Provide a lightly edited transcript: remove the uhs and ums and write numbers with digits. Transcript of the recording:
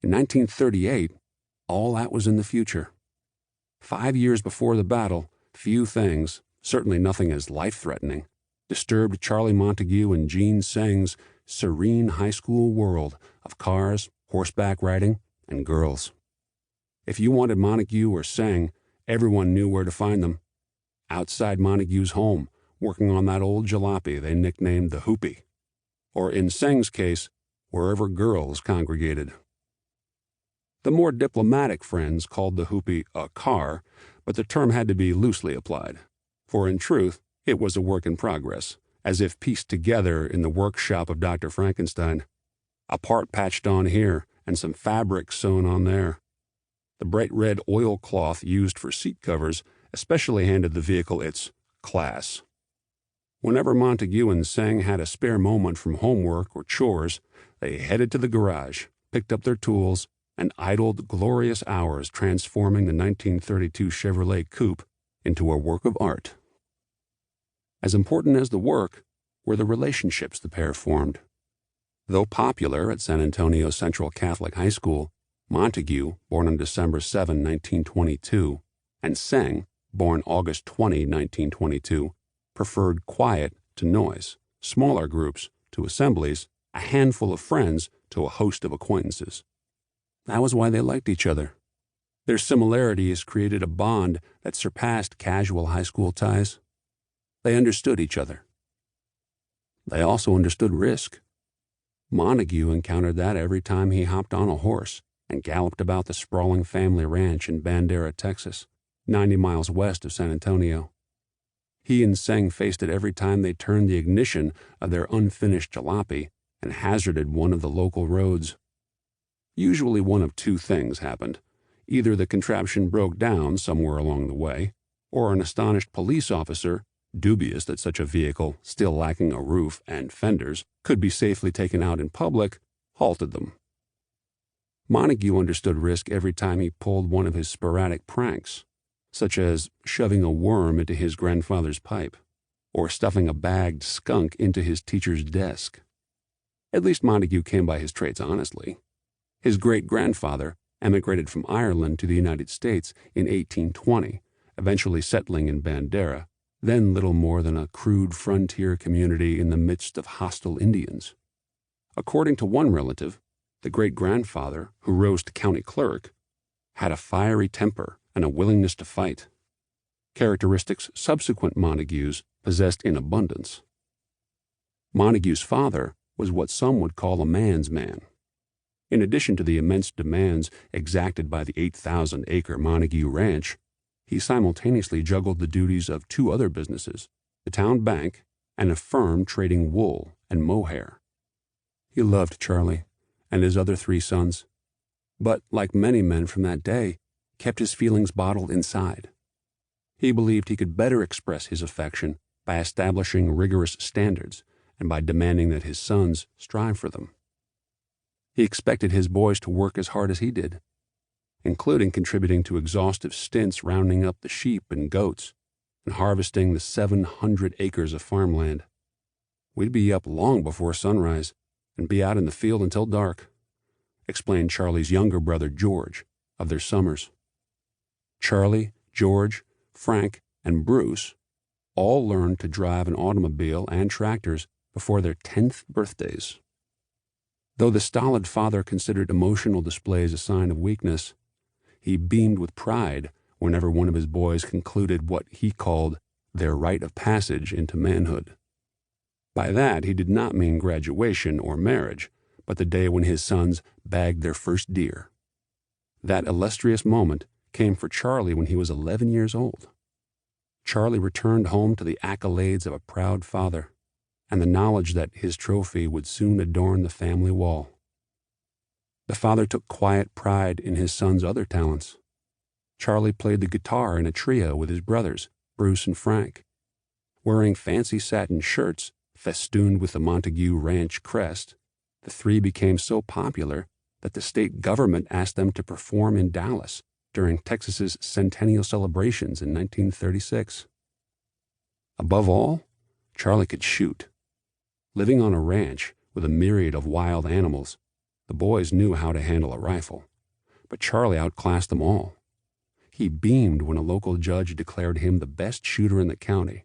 In 1938, all that was in the future. 5 years before the battle, few things, certainly nothing as life-threatening, disturbed Charlie Montague and Jean Seng's serene high school world of cars, horseback riding, and girls. If you wanted Montague or Seng, everyone knew where to find them. Outside Montague's home, working on that old jalopy they nicknamed the Hoopy. Or in Seng's case, wherever girls congregated. The more diplomatic friends called the Hoopy a car, but the term had to be loosely applied. For in truth, it was a work in progress, as if pieced together in the workshop of Dr. Frankenstein. A part patched on here and some fabric sewn on there. The bright red oilcloth used for seat covers especially handed the vehicle its class. Whenever Montague and Seng had a spare moment from homework or chores, they headed to the garage, picked up their tools, and idled glorious hours transforming the 1932 Chevrolet Coupe into a work of art. As important as the work were the relationships the pair formed. Though popular at San Antonio Central Catholic High School, Montague, born on December 7, 1922, and Seng, born August 20, 1922, preferred quiet to noise, smaller groups to assemblies, a handful of friends to a host of acquaintances. That was why they liked each other. Their similarities created a bond that surpassed casual high school ties. They understood each other. They also understood risk. Montague encountered that every time he hopped on a horse and galloped about the sprawling family ranch in Bandera, Texas, 90 miles west of San Antonio. He and Seng faced it every time they turned the ignition of their unfinished jalopy and hazarded one of the local roads. Usually one of two things happened. Either the contraption broke down somewhere along the way, or an astonished police officer, dubious that such a vehicle, still lacking a roof and fenders, could be safely taken out in public, halted them. Montague understood risk every time he pulled one of his sporadic pranks, such as shoving a worm into his grandfather's pipe, or stuffing a bagged skunk into his teacher's desk. At least Montague came by his trades honestly. His great-grandfather emigrated from Ireland to the United States in 1820, eventually settling in Bandera, then little more than a crude frontier community in the midst of hostile Indians. According to one relative, the great-grandfather, who rose to county clerk, had a fiery temper and a willingness to fight, characteristics subsequent Montagues possessed in abundance. Montague's father was what some would call a man's man. In addition to the immense demands exacted by the 8,000-acre Montague Ranch, he simultaneously juggled the duties of two other businesses, the town bank and a firm trading wool and mohair. He loved Charlie and his other 3 sons, but, like many men from that day, kept his feelings bottled inside. He believed he could better express his affection by establishing rigorous standards and by demanding that his sons strive for them. He expected his boys to work as hard as he did, including contributing to exhaustive stints rounding up the sheep and goats and harvesting the 700 acres of farmland. We'd be up long before sunrise and be out in the field until dark, explained Charlie's younger brother George of their summers. Charlie, George, Frank, and Bruce all learned to drive an automobile and tractors before their 10th birthdays. Though the stolid father considered emotional displays a sign of weakness, he beamed with pride whenever one of his boys concluded what he called their rite of passage into manhood. By that he did not mean graduation or marriage, but the day when his sons bagged their first deer. That illustrious moment came for Charlie when he was 11 years old. Charlie returned home to the accolades of a proud father and the knowledge that his trophy would soon adorn the family wall. The father took quiet pride in his son's other talents. Charlie played the guitar in a trio with his brothers, Bruce and Frank. Wearing fancy satin shirts festooned with the Montague Ranch crest, the 3 became so popular that the state government asked them to perform in Dallas during Texas's centennial celebrations in 1936. Above all, Charlie could shoot. Living on a ranch with a myriad of wild animals, The boys knew how to handle a rifle, but Charlie outclassed them all. He beamed when a local judge declared him the best shooter in the county,